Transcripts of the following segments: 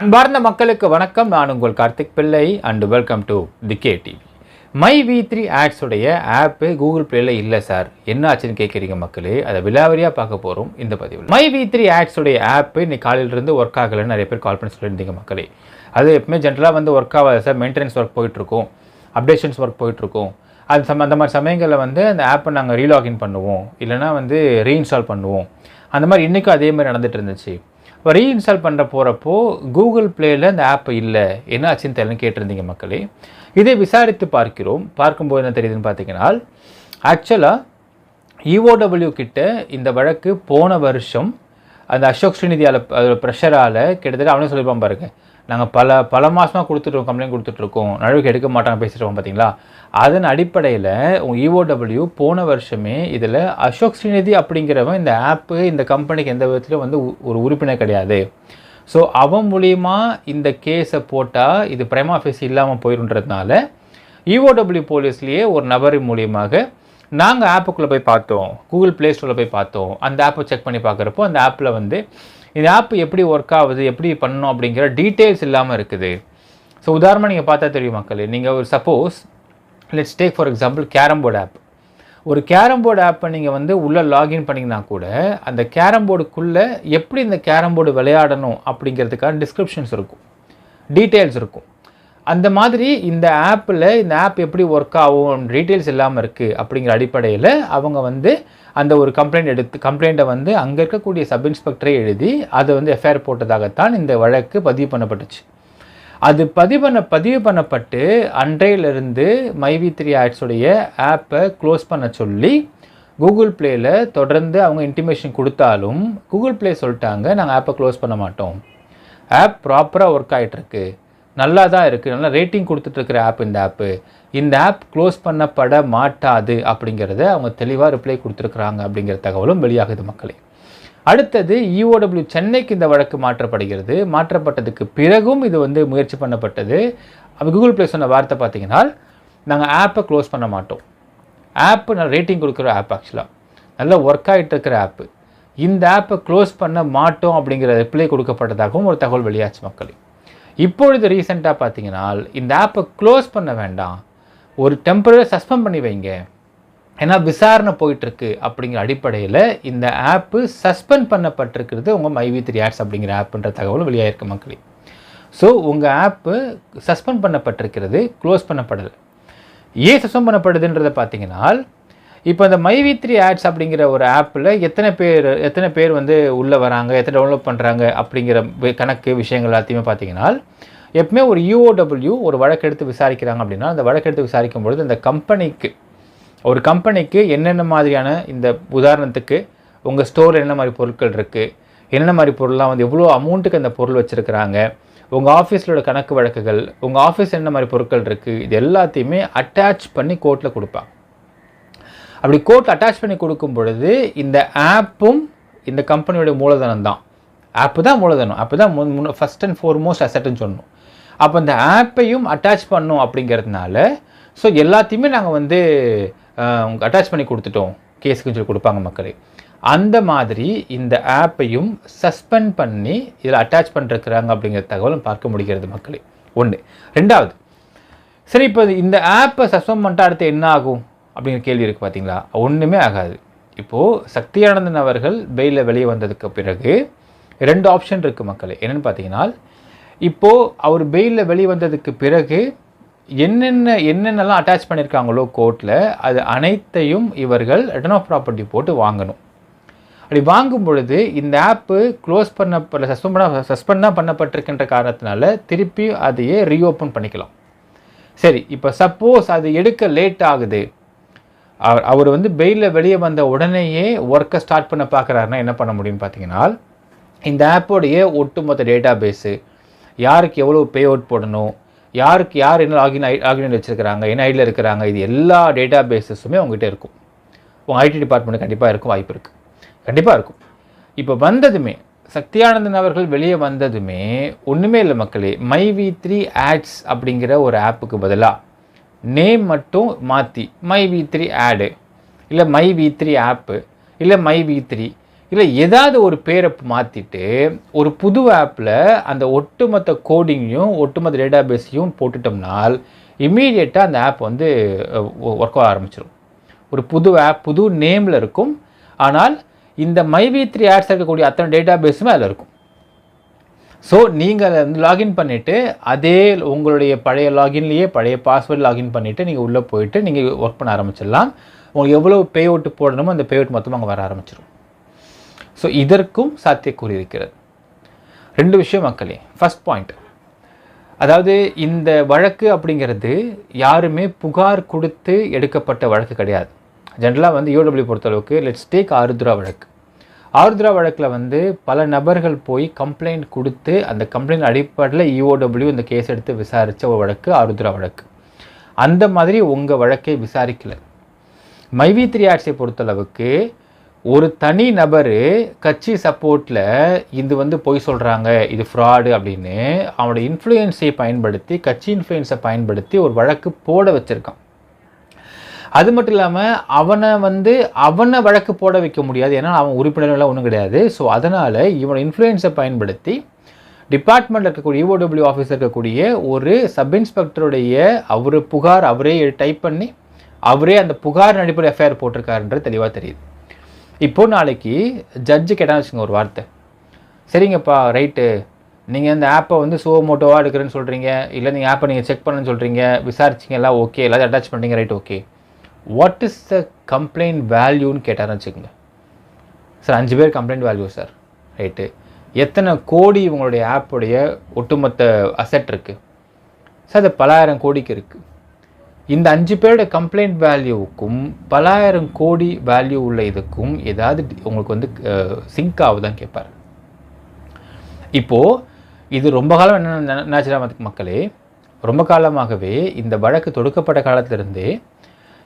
அன்பார்ந்த மக்களுக்கு வணக்கம். நான் உங்கள் Karthik Pillai and welcome to the KTV. My V3 ads உடைய ஆப்பு கூகுள் பிளேல இல்லை சார், என்ன ஆச்சுன்னு கேட்குறீங்க மக்களே. அதை விலாவரியாக பார்க்க போகிறோம் இந்த பதிவில். மை V3 ஆட்ஸ் உடைய ஆப்பு இன்னைக்கு காலையிலிருந்து ஒர்க் ஆகலைன்னு நிறைய பேர் கால் பண்ணி சொல்லியிருந்தீங்க மக்களே. அது எப்பவுமே ஜென்ரலாக ஒர்க் ஆகாது சார், மெயின்டெனன்ஸ் ஒர்க் போயிட்டுருக்கும், அப்டேஷன்ஸ் ஒர்க் போயிட்டுருக்கும். அந்த மாதிரி சமயங்களில் அந்த ஆப்பை நாங்கள் ரீலாகின் பண்ணுவோம், இல்லைனா ரீஇன்ஸ்டால் பண்ணுவோம். அந்த மாதிரி இன்றைக்கும் அதே மாதிரி நடந்துகிட்டு இருந்துச்சு. இப்போ ரீஇன்ஸ்டால் பண்ணுற போகிறப்போ கூகுள் பிளேயில் இந்த ஆப் இல்லை, என்ன ஆச்சுன்னு தெரியலன்னு கேட்டிருந்தீங்க மக்களே. இதை விசாரித்து பார்க்கும்போது என்ன தெரியுதுன்னு பார்த்தீங்கன்னா, ஆக்சுவலாக EOW கிட்ட இந்த வழக்கு போன வருஷம் அந்த அசோக் ஸ்ரீநிதி அதோட ப்ரெஷரால் கிட்டத்தட்ட அவனே சொல்லியிருப்பான் பாருங்க, நாங்கள் பல மாதமாக கம்ப்ளைண்ட் கொடுத்துட்ருக்கோம், நடவடிக்கை எடுக்க மாட்டாங்க பேசிட்டுருவோம் பார்த்தீங்களா. அதன் அடிப்படையில் EOW போன வருஷமே இதில் அசோக் ஸ்ரீநிதி அப்படிங்கிறவன் இந்த ஆப்பு இந்த கம்பெனிக்கு எந்த விதத்துலையும் ஒரு உறுப்பினர் கிடையாது. ஸோ அவன் மூலிமா இந்த கேஸை போட்டால் இது பிரைமா ஃபேஸ் இல்லாமல் போயிருன்றதுனால EOW போலீஸ்லேயே ஒரு நபர் மூலியமாக நாங்கள் ஆப்புக்குள்ளே போய் பார்த்தோம், கூகுள் ப்ளே ஸ்டோரில் போய் பார்த்தோம். அந்த ஆப்பை செக் பண்ணி பார்க்குறப்போ அந்த ஆப்பில் இந்த ஆப் எப்படி ஒர்க் ஆகுது, எப்படி பண்ணணும் அப்படிங்கிற டீட்டெயில்ஸ் இல்லாமல் இருக்குது. ஸோ உதாரணமாக நீங்கள் பார்த்தா தெரியும் மக்களே, நீங்கள் ஒரு suppose let's take for example carrom board app. ஒரு கேரம் போர்டு ஆப்பை நீங்கள் உள்ளே லாகின் பண்ணிங்கன்னா கூட அந்த கேரம் போர்டுக்குள்ளே எப்படி இந்த கேரம் போர்டு விளையாடணும் அப்படிங்கிறதுக்கான டிஸ்கிரிப்ஷன்ஸ் இருக்கும், டீட்டெயில்ஸ் இருக்கும். அந்த மாதிரி இந்த ஆப்பில் ஆப் எப்படி ஒர்க் ஆகும் டீட்டெயில்ஸ் இல்லாமல் இருக்குது அப்படிங்கிற அடிப்படையில் அவங்க அந்த ஒரு கம்ப்ளைண்ட்டை அங்கே இருக்கக்கூடிய சப் இன்ஸ்பெக்டரை எழுதி அதை எஃப்ஐஆர் போட்டதாகத்தான் இந்த வழக்கு பதிவு பண்ணப்பட்டுச்சு. அது பதிவு பண்ணப்பட்டு அன்றையிலிருந்து மை V3 ஆட்ஸுடைய ஆப்பை க்ளோஸ் பண்ண சொல்லி கூகுள் பிளேயில் தொடர்ந்து அவங்க இன்டிமேஷன் கொடுத்தாலும் கூகுள் பிளே சொல்லிட்டாங்க, நாங்கள் ஆப்பை க்ளோஸ் பண்ண மாட்டோம், ஆப் ப்ராப்பராக ஒர்க் ஆகிட்டுருக்கு, நல்லா தான் இருக்குது, நல்லா ரேட்டிங் கொடுத்துட்ருக்குற ஆப் இந்த ஆப் க்ளோஸ் பண்ணப்பட மாட்டாது அப்படிங்கிறத அவங்க தெளிவாக ரிப்ளை கொடுத்துருக்குறாங்க அப்படிங்கிற தகவலும் வெளியாகுது மக்களே. அடுத்தது EOW சென்னைக்கு இந்த வழக்கு மாற்றப்பட்டதுக்கு பிறகும் இது முயற்சி பண்ணப்பட்டது. அப்போ கூகுள் ப்ளே சொன்ன வார்த்தை பார்த்தீங்கன்னா, நாங்கள் ஆப்பை க்ளோஸ் பண்ண மாட்டோம், ஆப்பு நான் ரேட்டிங் கொடுக்குற ஆப், ஆக்சுவலாக நல்லா ஒர்க் ஆகிட்டு இருக்கிற ஆப்பு, இந்த ஆப்பை க்ளோஸ் பண்ண மாட்டோம் அப்படிங்கிற ரிப்ளை கொடுக்கப்பட்டதாகவும் ஒரு தகவல் வெளியாச்சு மக்களே. இப்பொழுது ரீசெண்டாக பார்த்தீங்கன்னா இந்த ஆப்பை க்ளோஸ் பண்ண வேண்டாம், ஒரு டெம்பரரி சஸ்பெண்ட் பண்ணி வைங்க, ஏன்னா விசாரணை போயிட்டுருக்கு அப்படிங்கிற அடிப்படையில் இந்த ஆப்பு சஸ்பெண்ட் பண்ணப்பட்டிருக்கிறது உங்கள் மை V3 ஆட்ஸ் அப்படிங்கிற ஆப்புன்ற தகவலும் வெளியாகிருக்கு மக்களே. ஸோ உங்கள் ஆப்பு சஸ்பெண்ட் பண்ணப்பட்டிருக்கிறது, க்ளோஸ் பண்ணப்படலை. ஏன் சஸ்பெண்ட் பண்ணப்படுதுன்றதை பார்த்தீங்கன்னா, இப்போ இந்த மை V3 ஆட்ஸ் அப்படிங்கிற ஒரு ஆப்பில் எத்தனை பேர் உள்ளே வராங்க, எத்தனை டவுன்லோட் பண்ணுறாங்க அப்படிங்கிற கணக்கு விஷயங்கள் எல்லாத்தையுமே பார்த்தீங்கன்னா, எப்பவுமே ஒரு EOW ஒரு வழக்கெடுத்து விசாரிக்கிறாங்க அப்படின்னா, அந்த வழக்கெடுத்து விசாரிக்கும் பொழுது இந்த கம்பெனிக்கு என்னென்ன மாதிரியான, இந்த உதாரணத்துக்கு உங்கள் ஸ்டோரில் என்ன மாதிரி பொருட்கள் இருக்குது, என்னென்ன மாதிரி பொருள்லாம் எவ்வளோ அமௌண்ட்டுக்கு அந்த பொருள் வச்சுருக்கிறாங்க, உங்கள் ஆஃபீஸிலோட கணக்கு வழக்குகள், உங்கள் ஆஃபீஸ் என்ன மாதிரி பொருட்கள் இருக்குது, இது எல்லாத்தையுமே அட்டாச் பண்ணி கோர்ட்டில் கொடுப்பாங்க. அப்படி கோர்ட்டில் அட்டாச் பண்ணி கொடுக்கும் பொழுது இந்த ஆப்பும் இந்த கம்பெனியோட மூலதனம் தான், ஆப்பு தான் மூலதனம், ஆப்பு தான் ஃபஸ்ட் அண்ட் ஃபோர்மோஸ்ட் அசட்டுன்னு சொன்னோம். அப்போ இந்த ஆப்பையும் அட்டாச் பண்ணோம் அப்படிங்கிறதுனால ஸோ எல்லாத்தையுமே நாங்கள் அட்டாச் பண்ணி கொடுத்துட்டோம் கேஸுக்குன்னு சொல்லி கொடுப்பாங்க மக்களே. அந்த மாதிரி இந்த ஆப்பையும் சஸ்பெண்ட் பண்ணி இதில் அட்டாச் பண்ணிருக்கிறாங்க அப்படிங்கிற தகவலும் பார்க்க முடிகிறது மக்களே. ஒன்று. ரெண்டாவது, சரி இப்போ இந்த ஆப்பை சஸ்பெண்ட் பண்ணிட்டு அடுத்து என்ன ஆகும் அப்படிங்கிற கேள்வி இருக்குது பார்த்தீங்களா. ஒன்றுமே ஆகாது. இப்போது சக்தியானந்தன் அவர்கள் பெயிலில் வெளியே வந்ததுக்கு பிறகு 2 ஆப்ஷன் இருக்குது மக்களே. என்னென்னு பார்த்தீங்கன்னா, இப்போது அவர் பெயிலில் வெளியே வந்ததுக்கு பிறகு என்னென்னலாம் அட்டாச் பண்ணியிருக்காங்களோ கோர்ட்டில் அது அனைத்தையும் இவர்கள் ரிட்டர்ன் ஆஃப் ப்ராப்பர்ட்டி போட்டு வாங்கணும். அப்படி வாங்கும் பொழுது இந்த ஆப்பு க்ளோஸ் சஸ்பெண்ட் தான் பண்ணப்பட்டிருக்கின்ற காரணத்தினால திருப்பி அதையே ரீஓப்பன் பண்ணிக்கலாம். சரி, இப்போ சப்போஸ் அது எடுக்க லேட் ஆகுது, அவர் பெயிலில் வெளியே வந்த உடனேயே ஒர்க்கை ஸ்டார்ட் பண்ண பார்க்குறாருன்னா என்ன பண்ண முடியும்னு பார்த்தீங்கன்னா, இந்த ஆப்போடைய ஒட்டுமொத்த டேட்டா பேஸு, யாருக்கு எவ்வளோ பே அவுட் போடணும், யார் என்ன லாகின் வச்சுருக்கிறாங்க, என்ன ஐடியில் இருக்கிறாங்க, இது எல்லா டேட்டா பேஸஸுமே உங்கள்கிட்ட இருக்கும். உங்கள் IT டிபார்ட்மெண்ட் கண்டிப்பாக இருக்கும், வாய்ப்பு இருக்குது, கண்டிப்பாக இருக்கும். இப்போ வந்ததுமே சக்தியானந்தன் அவர்கள் வெளியே வந்ததுமே ஒன்றுமே இல்லை மக்களே, மை V3 ஆட்ஸ் அப்படிங்கிற ஒரு ஆப்புக்கு பதிலாக நேம் மட்டும் மாற்றி மை V3 ஆடு, இல்லை மை V3 ஆப்பு, இல்லை மை V3, இல்லை ஏதாவது ஒரு பேரை மாற்றிட்டு ஒரு புது ஆப்பில் அந்த ஒட்டுமொத்த கோடிங்கையும் ஒட்டுமொத்த டேட்டாபேஸையும் போட்டுட்டோம்னால் இம்மீடியட்டாக அந்த ஆப் வந்து ஒர்க் ஆக ஆரம்பிச்சிடும். ஒரு புது ஆப் புது நேமில் இருக்கும், ஆனால் இந்த MyV3 ஆட்ஸ் இருக்கக்கூடிய அத்தனை டேட்டாபேஸுமே அதில் இருக்கும். ஸோ நீங்கள் அதை வந்து லாகின் பண்ணிவிட்டு அதே உங்களுடைய பழைய லாகின்லேயே பழைய பாஸ்வேர்டு லாகின் பண்ணிவிட்டு நீங்கள் உள்ளே போயிட்டு நீங்கள் ஒர்க் பண்ண ஆரம்பிச்சிடலாம். உங்களுக்கு எவ்வளோ பே அவுட் போடணுமோ அந்த பே அவுட் மொத்தமாக அங்கே வர ஆரம்பிச்சிடும். ஸோ இதற்கும் சாத்தியக்கூறி இருக்கிறது. 2 விஷயம் மக்களே. ஃபர்ஸ்ட் பாயிண்ட், அதாவது இந்த வழக்கு அப்படிங்கிறது யாருமே புகார் கொடுத்து எடுக்கப்பட்ட வழக்கு கிடையாது. ஜென்ரலாக வந்து EOW பொறுத்தளவுக்கு லெட்ஸ் டேக் ஆருத்ரா வழக்கு. ஆருத்ரா வழக்கில் வந்து பல நபர்கள் போய் கம்ப்ளைண்ட் கொடுத்து அந்த கம்ப்ளைண்ட் அடிப்படையில் EOW இந்த கேஸ் எடுத்து விசாரித்த ஒரு வழக்கு ஆருத்ரா வழக்கு. அந்த மாதிரி உங்கள் வழக்கை விசாரிக்கல. MyV3 ஆட்ஸை பொறுத்தளவுக்கு ஒரு தனி நபர் கட்சி சப்போர்ட்டில் இது வந்து பொய் சொல்கிறாங்க, இது ஃப்ராடு அப்படின்னு அவனோட இன்ஃப்ளூயன்ஸை பயன்படுத்தி, கட்சி இன்ஃப்ளூயன்ஸை பயன்படுத்தி ஒரு வழக்கு போட வச்சுருக்கான். அது மட்டும் இல்லாமல் அவனை வழக்கு போட வைக்க முடியாது, ஏன்னா அவன் உறுப்பினர்கள்லாம் ஒன்றும் கிடையாது. ஸோ அதனால் இவனோட இன்ஃப்ளூயன்ஸை பயன்படுத்தி டிபார்ட்மெண்ட்டில் இருக்கக்கூடிய EOW ஆஃபீஸர் இருக்கக்கூடிய ஒரு சப் இன்ஸ்பெக்டருடைய அவர் புகார் அவரே டைப் பண்ணி அவரே அந்த புகார் அடிப்படை எஃப்ஐஆர் போட்டிருக்காருன்றது தெளிவாக தெரியுது. இப்போது நாளைக்கு ஜட்ஜு கேட்டான்னு வச்சுங்க ஒரு வார்த்தை, சரிங்கப்பா ரைட்டு, நீங்கள் இந்த ஆப்பை வந்து மோட்டோவாக எடுக்கிறேன்னு சொல்கிறீங்க, இல்லை நீங்கள் ஆப்பை நீங்கள் செக் பண்ணுன்னு சொல்கிறீங்க, விசாரிச்சிங்க எல்லாம் ஓகே, எல்லாத்தையும் அட்டாச் பண்ணுறீங்க, right okay, what is the complaint வேல்யூன்னு கேட்டார்னு வச்சுக்கோங்க. சார் 5 பேர் கம்ப்ளைண்ட் வேல்யூ சார், ரைட்டு, எத்தனை கோடி உங்களுடைய ஆப்புடைய ஒட்டுமொத்த அசெட் இருக்குது சார்? அது பலாயிரம் கோடிக்கு இருக்குது. இந்த 5 பேரோட கம்ப்ளைண்ட் வேல்யூவுக்கும் பலாயிரம் கோடி வேல்யூ உள்ள இதுக்கும் ஏதாவது உங்களுக்கு வந்து சிங்க் ஆகுதான்னு கேட்பார். இப்போது இது ரொம்ப காலம் என்ன மக்களே, ரொம்ப காலமாகவே இந்த வழக்கு தொடுக்கப்பட்ட காலத்திலிருந்தே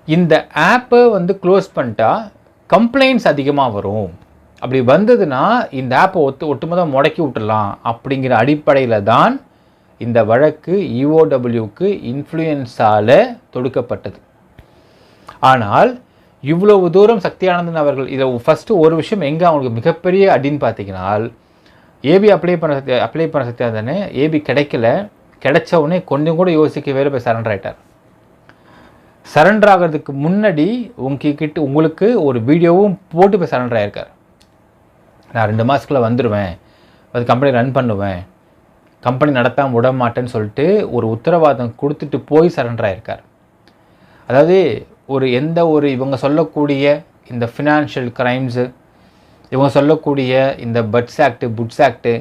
இந்த ஆப்பை வந்து க்ளோஸ் பண்ணிட்டா கம்ப்ளைண்ட்ஸ் அதிகமாக வரும், அப்படி வந்ததுன்னா இந்த ஆப்பை ஒட்டுமொத்தமாக முடக்கி விட்டுடலாம் அப்படிங்கிற அடிப்படையில் தான் இந்த வழக்கு EOWக்கு இன்ஃப்ளூயன்ஸால் தொடுக்கப்பட்டது. ஆனால் இவ்வளவு தூரம் சக்தி ஆனந்தன் அவர்கள் இதை ஃபஸ்ட்டு ஒரு விஷயம் எங்கே அவங்களுக்கு மிகப்பெரிய அடின்னு பார்த்தீங்கன்னா, ஏபி அப்ளை பண்ண சக்தி ஆனந்தனே ஏபி கிடைக்கல, கிடைச்ச உடனே கொஞ்சம் கூட யோசிக்க வேறு போய் சரண்டர் ஆகிட்டார். சரண்டர் ஆகிறதுக்கு முன்னாடி உங்களுக்கு ஒரு வீடியோவும் போட்டு போய் சரண்டர் ஆகிருக்கார். நான் 2 மாதத்துக்குள்ளே வந்துடுவேன், அது கம்பெனி ரன் பண்ணுவேன், கம்பெனி நடத்தாமல் விட மாட்டேன்னு சொல்லிட்டு ஒரு உத்தரவாதம் கொடுத்துட்டு போய் சரண்டர் ஆகிருக்கார். அதாவது இவங்க சொல்லக்கூடிய இந்த ஃபினான்ஷியல் கிரைம்ஸு, இவங்க சொல்லக்கூடிய இந்த பட்ஸ் ஆக்டு புட்ஸ் ஆக்டு,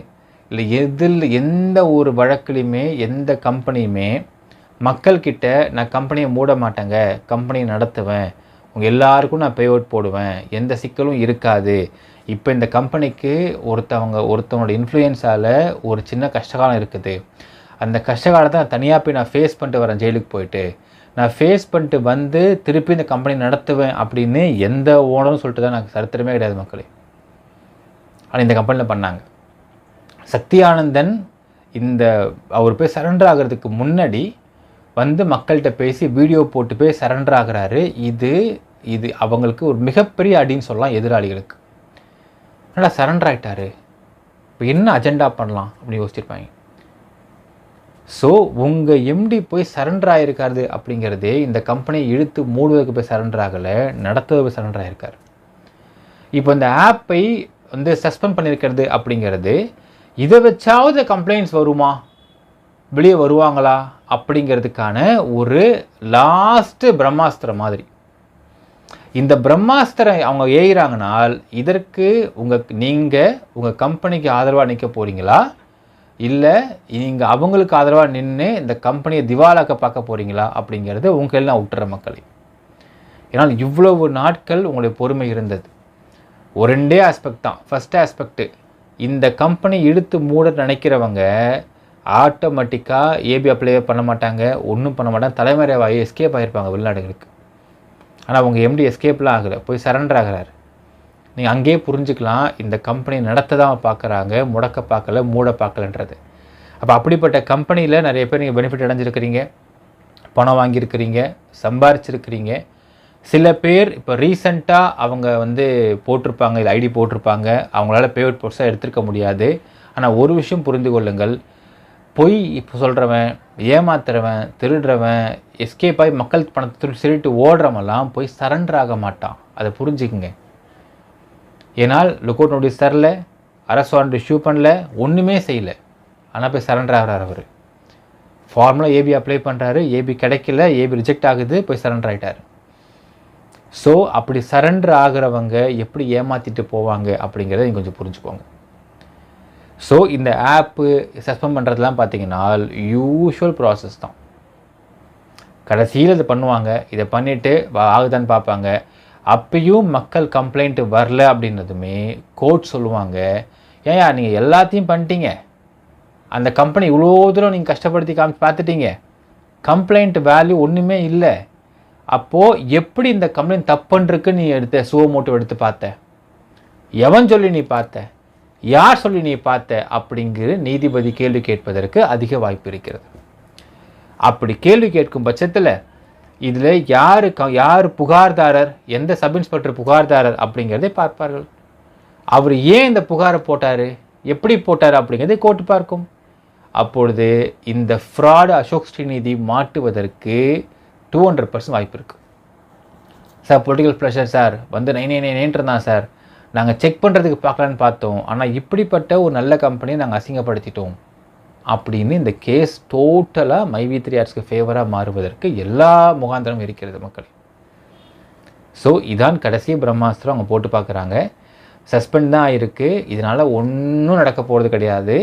இல்லை எந்த ஒரு வழக்குலையுமே எந்த கம்பெனியுமே மக்கள்கிட்ட நான் கம்பெனியை மூட மாட்டேங்க, கம்பெனியை நடத்துவேன், உங்கள் எல்லாருக்கும் நான் பே அவுட் போடுவேன், எந்த சிக்கலும் இருக்காது, இப்போ இந்த கம்பெனிக்கு ஒருத்தவங்களோட இன்ஃப்ளூயன்ஸால் ஒரு சின்ன கஷ்டகாலம் இருக்குது, அந்த கஷ்டகாலத்தை நான் தனியாக போய் நான் ஃபேஸ் பண்ணிட்டு வரேன், ஜெயிலுக்கு போயிட்டு நான் ஃபேஸ் பண்ணிட்டு வந்து திருப்பி இந்த கம்பெனி நடத்துவேன் அப்படின்னு எந்த ஓனரும் சொல்லிட்டு தான் எனக்கு சரித்திரமே கிடையாது மக்களே. ஆனால் இந்த கம்பெனியில் பண்ணாங்க. சக்தி ஆனந்தன் அவர் போய் சரண்டர் ஆகிறதுக்கு முன்னாடி வந்து மக்கள்கிட்ட பேசி வீடியோ போட்டு போய் சரண்டர் ஆகிறாரு. இது அவங்களுக்கு ஒரு மிகப்பெரிய அடின்னு சொல்லலாம் எதிராளிகளுக்கு. நல்லா சரண்டர் ஆகிட்டாரு, இப்போ என்ன அஜெண்டா பண்ணலாம் அப்படின்னு யோசிச்சிருப்பாங்க. ஸோ உங்கள் எம்டி போய் சரண்டர் ஆகிருக்காரு அப்படிங்கிறதே இந்த கம்பெனியை இழுத்து மூடுவதற்கு போய் சரண்டர் ஆகலை, நடத்துவதற்கு போய் சரண்டர் ஆகிருக்காரு. இப்போ இந்த ஆப்பை வந்து சஸ்பெண்ட் பண்ணியிருக்கிறது அப்படிங்கிறது இதை வச்சாவது கம்ப்ளைண்ட்ஸ் வருமா, வெளியே வருவாங்களா அப்படிங்கிறதுக்கான ஒரு லாஸ்ட்டு பிரம்மாஸ்திரம் மாதிரி. இந்த பிரம்மாஸ்திரம் அவங்க ஏகிறாங்கனால் இதற்கு நீங்கள் உங்கள் கம்பெனிக்கு ஆதரவாக நிற்க போகிறீங்களா, இல்லை நீங்கள் அவங்களுக்கு ஆதரவாக நின்று இந்த கம்பெனியை திவாலாக்க பார்க்க போகிறீங்களா அப்படிங்கிறது உங்கள் நான் விட்டுற மக்களை. ஏன்னால் இவ்வளவு நாட்கள் உங்களுடைய பொறுமை இருந்தது. ஒரு 2 ஆஸ்பெக்ட் தான். ஃபஸ்ட் ஆஸ்பெக்ட்டு, இந்த கம்பெனி இழுத்து மூட நினைக்கிறவங்க ஆட்டோமேட்டிக்காக ஏபி அப்ளை பண்ண மாட்டாங்க, ஒன்றும் பண்ண மாட்டாங்க, தலைமறைவாகி எஸ்கேப் ஆகிருப்பாங்க வெளிநாடுகளுக்கு. ஆனால் அவங்க எம்டி எஸ்கேப்லாம் ஆகலை, போய் சரண்டர் ஆகிறாரு. நீங்கள் அங்கேயே புரிஞ்சுக்கலாம் இந்த கம்பெனி நடத்த தான் பார்க்குறாங்க, முடக்க பார்க்கல, மூட பார்க்கலன்றது. அப்போ அப்படிப்பட்ட கம்பெனியில் நிறைய பேர் நீங்கள் பெனிஃபிட் அடைஞ்சிருக்கிறீங்க, பணம் வாங்கியிருக்கிறீங்க, சம்பாரிச்சிருக்கிறீங்க. சில பேர் இப்போ ரீசெண்டாக அவங்க வந்து போட்டிருப்பாங்க, இது ஐடி போட்டிருப்பாங்க, அவங்களால பேமெண்ட் ப்ரொசஸாக எடுத்துருக்க முடியாது. ஆனால் ஒரு விஷயம் புரிந்து கொள்ளுங்கள், பொய் இப்போ சொல்கிறவன், ஏமாத்துறவன், திருடுறவன், எஸ்கேப் ஆகி மக்கள் பணத்தை திருட்டு ஓடுறவெல்லாம் போய் சரண்டர் ஆக மாட்டான். அதை புரிஞ்சுக்குங்க. ஏன்னால் லுக் அவுட் நோட்டீஸ் தரல, அரசு வாரண்ட் இஷ்யூ பண்ணல, ஒன்றுமே செய்யலை, ஆனால் போய் சரண்டர் ஆகிறார். அவர் ஃபார்முலா ஏபி அப்ளை பண்ணுறாரு, ஏபி கிடைக்கல, ஏபி ரிஜெக்ட் ஆகுது, போய் சரண்டர் ஆகிட்டார். ஸோ அப்படி சரண்டர் ஆகிறவங்க எப்படி ஏமாற்றிட்டு போவாங்க அப்படிங்கிறத நீங்கள் கொஞ்சம் புரிஞ்சுக்கோங்க. ஸோ இந்த ஆப்பு சஸ்பெண்ட் பண்ணுறதுலாம் பார்த்தீங்கன்னா யூஷுவல் ப்ராசஸ் தான். கடைசியில் இதை பண்ணுவாங்க, இதை பண்ணிவிட்டு ஆகுதான்னு பார்ப்பாங்க. அப்பயும் மக்கள் கம்ப்ளைண்ட்டு வரல அப்படின்றதுமே கோர்ட் சொல்லுவாங்க, ஏன் நீங்கள் எல்லாத்தையும் பண்ணிட்டீங்க, அந்த கம்பெனி இவ்வளோ தூரம் நீங்கள் கஷ்டப்படுத்தி பார்த்துட்டீங்க, கம்ப்ளைண்ட் வேல்யூ ஒன்றுமே இல்லை, அப்போது எப்படி இந்த கம்ப்ளைண்ட் தப்புன்றிருக்கு நீ சுவமோட்டோ எடுத்து பார்த்த, எவன் சொல்லி நீ பார்த்த, யார் சொல்லி நீ பார்த்த அப்படிங்கிற நீதிபதி கேள்வி கேட்பதற்கு அதிக வாய்ப்பு இருக்கிறது. அப்படி கேள்வி கேட்கும் பட்சத்தில் இதில் யார் புகார்தாரர், எந்த சப் இன்ஸ்பெக்டர் புகார்தாரர் அப்படிங்கிறதை பார்ப்பார்கள். அவர் ஏன் இந்த புகாரை போட்டார், எப்படி போட்டார் அப்படிங்கிறதை கோர்ட்டு பார்க்கும். அப்பொழுது இந்த ஃப்ராடு அசோக் ஸ்ரீநிதி மாட்டுவதற்கு 200% வாய்ப்பு இருக்குது. சார் பொலிட்டிக்கல் ப்ரெஷர் சார், வந்து 999 இருந்தான் சார், நாங்கள் செக் பண்ணுறதுக்கு பார்க்கலான்னு பார்த்தோம், ஆனால் இப்படிப்பட்ட ஒரு நல்ல கம்பெனியை நாங்கள் அசிங்கப்படுத்திட்டோம் அப்படின்னு இந்த கேஸ் டோட்டலாக மைவி3 ஆர்ட்ஸ்க்கு ஃபேவராக மாறுவதற்கு எல்லா முகாந்திரமும் இருக்கிறது மக்கள். ஸோ இதான் கடைசி பிரம்மாஸ்திரம் அவங்க போட்டு பார்க்குறாங்க. சஸ்பெண்ட் தான் ஆகிருக்கு, இதனால் ஒன்றும் நடக்க போகிறது கிடையாது.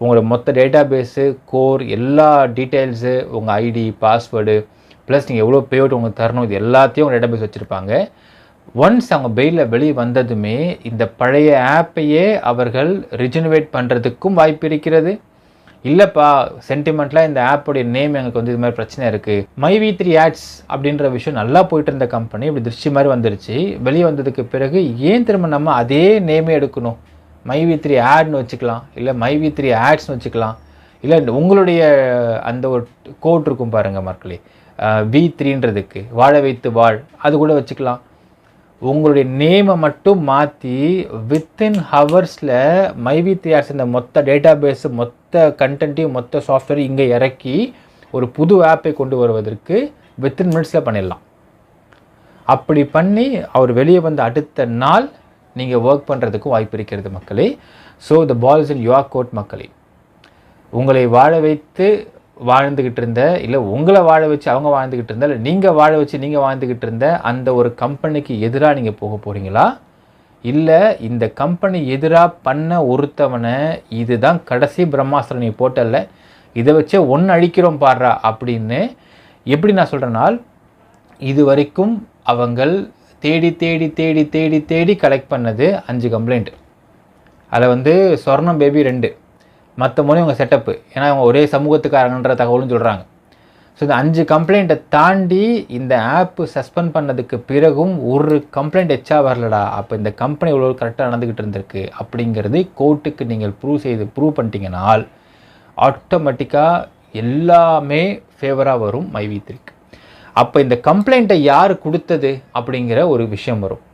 உங்களோட மொத்த டேட்டா பேஸு, கோர், எல்லா டீட்டெயில்ஸு, உங்கள் ஐடி, பாஸ்வேர்டு, ப்ளஸ் நீங்கள் எவ்வளோ பேஅவுட் உங்களுக்கு தரணும், இது எல்லாத்தையும் உங்கள் டேட்டா பேஸ் வச்சுருப்பாங்க. ஒன்ஸ் அவங்க பெயிலில் வெளியே வந்ததுமே இந்த பழைய ஆப்பையே அவர்கள் ரிஜெனுவேட் பண்ணுறதுக்கும் வாய்ப்பு இருக்கிறது. இல்லைப்பா சென்டிமெண்ட்லாம் இந்த ஆப்போடைய நேம் எங்களுக்கு வந்து இது மாதிரி பிரச்சனை இருக்குது, மைவி3 ஆட்ஸ் அப்படின்ற விஷயம் நல்லா போயிட்டு இருந்த கம்பெனி இப்படி திருஷ்டி மாதிரி வந்துருச்சு, வெளியே வந்ததுக்கு பிறகு ஏன் திரும்ப நம்ம அதே நேமே எடுக்கணும், மைவி3 ஆட்னு வச்சுக்கலாம், இல்லை மைவி3 ஆட்ஸ்னு வச்சுக்கலாம், இல்லை உங்களுடைய அந்த ஒரு கோட் இருக்கும் பாருங்கள் மக்களே, V3ன்றதுக்கு வாழ வைத்து வாழ், அது கூட வச்சுக்கலாம். உங்களுடைய நேமை மட்டும் மாற்றி வித்தின் ஹவர்ஸில் மைவி3 ஆட்ஸ் இந்த மொத்த டேட்டா பேஸு, மொத்த கண்டென்ட்டையும், மொத்த சாஃப்ட்வேரையும் இங்கே இறக்கி ஒரு புது ஆப்பை கொண்டு வருவதற்கு வித்தின் மினிட்ஸில் பண்ணிடலாம். அப்படி பண்ணி அவர் வெளியே வந்த அடுத்த நாள் நீங்கள் ஒர்க் பண்ணுறதுக்கும் வாய்ப்பு இருக்கிறது மக்களே. So the ball is in your court மக்களே. உங்களை வாழ வைத்து வாழ்ந்துக்கிட்டு இருந்த, இல்லை உங்களை வாழ வச்சு அவங்க வாழ்ந்துக்கிட்டு இருந்தால், இல்லை நீங்கள் வாழ வச்சு நீங்கள் வாழ்ந்துக்கிட்டு இருந்த அந்த ஒரு கம்பெனிக்கு எதிராக நீங்கள் போக போகிறீங்களா, இல்லை இந்த கம்பெனி எதிராக பண்ண ஒருத்தவனை இதுதான் கடைசி பிரம்மாஸ்திரம் நீ போட்டல, இதை வச்சே ஒன்று அழிக்கிறோம் பாடுறா அப்படின்னு எப்படி நான் சொல்கிறேனால், இது வரைக்கும் அவங்கள் தேடி தேடி தேடி தேடி தேடி கலெக்ட் பண்ணது 5 கம்ப்ளைண்ட். அதில் வந்து சொர்ணம் பேபி 2, மற்ற மொழி அவங்க செட்டப்பு, ஏன்னா அவங்க ஒரே சமூகத்துக்காரங்கன்ற தகவலும் சொல்கிறாங்க. ஸோ இந்த 5 கம்ப்ளைண்ட்டை தாண்டி இந்த ஆப்பு சஸ்பெண்ட் பண்ணதுக்கு பிறகும் ஒரு கம்ப்ளைண்ட் எச்சா வரலடா, அப்போ இந்த கம்பெனி இவ்வளோ கரெக்டாக நடந்துக்கிட்டு இருந்திருக்கு அப்படிங்கிறது கோர்ட்டுக்கு நீங்கள் ப்ரூவ் பண்ணிட்டீங்கனால் ஆட்டோமேட்டிக்காக எல்லாமே ஃபேவராக வரும் மைவி3க்கு. அப்போ இந்த கம்ப்ளைண்ட்டை யார் கொடுத்தது அப்படிங்கிற ஒரு விஷயம் வரும்.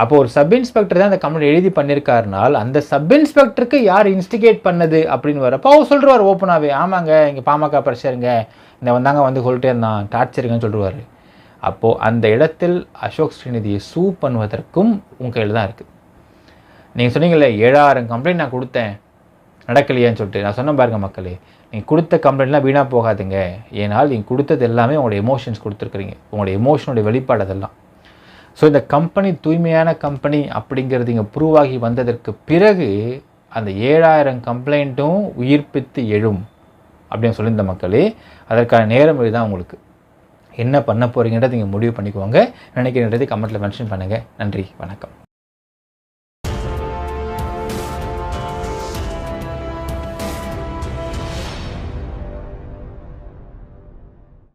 அப்போ ஒரு சப் இன்ஸ்பெக்டர் தான் அந்த கம்ப்ளைண்ட் எழுதி பண்ணியிருக்காருனால் அந்த சப் இன்ஸ்பெக்டருக்கு யார் இன்ஸ்டிகேட் பண்ணது அப்படின்னு வரப்போ அவர் சொல்கிறார் ஓப்பனாகவே, ஆமாங்க இங்கே பாமக பிரஷருங்க, இந்த வந்தாங்க வந்து சொல்லிட்டே இருந்தான், டார்ச்சருங்கன்னு சொல்லிடுவார். அப்போது அந்த இடத்தில் அசோக் ஸ்ரீநிதியை சூ பண்ணுவதற்கும் உங்கள் கையில் தான் இருக்குது. நீங்கள் சொன்னீங்களே 7000 கம்ப்ளைண்ட் நான் கொடுத்தேன் நடக்கலையான்னு சொல்லிட்டு, நான் சொன்ன பாருங்கள் மக்களே, நீங்கள் கொடுத்த கம்ப்ளைண்ட்லாம் வீணாக போகாதுங்க. ஏன்னால் நீங்கள் கொடுத்தது எல்லாமே உங்களோட எமோஷன்ஸ் கொடுத்துருக்குறீங்க, உங்களோட எமோஷனுடைய வெளிப்பாடு அதெல்லாம். ஸோ இந்த கம்பெனி தூய்மையான கம்பெனி அப்படிங்கிறது இங்கே ப்ரூவ் ஆகி வந்ததற்கு பிறகு அந்த 7000 கம்ப்ளைண்ட்டும் உயிர்ப்பித்து எழும் அப்படின்னு சொல்லியிருந்த மக்களே. அதற்கான நேரம் இதுதான். உங்களுக்கு என்ன பண்ண போகிறீங்கன்றதை நீங்கள் முடிவு பண்ணிக்குவாங்க. நினைக்கிறதை கமெண்ட்டில் மென்ஷன் பண்ணுங்கள். நன்றி, வணக்கம்.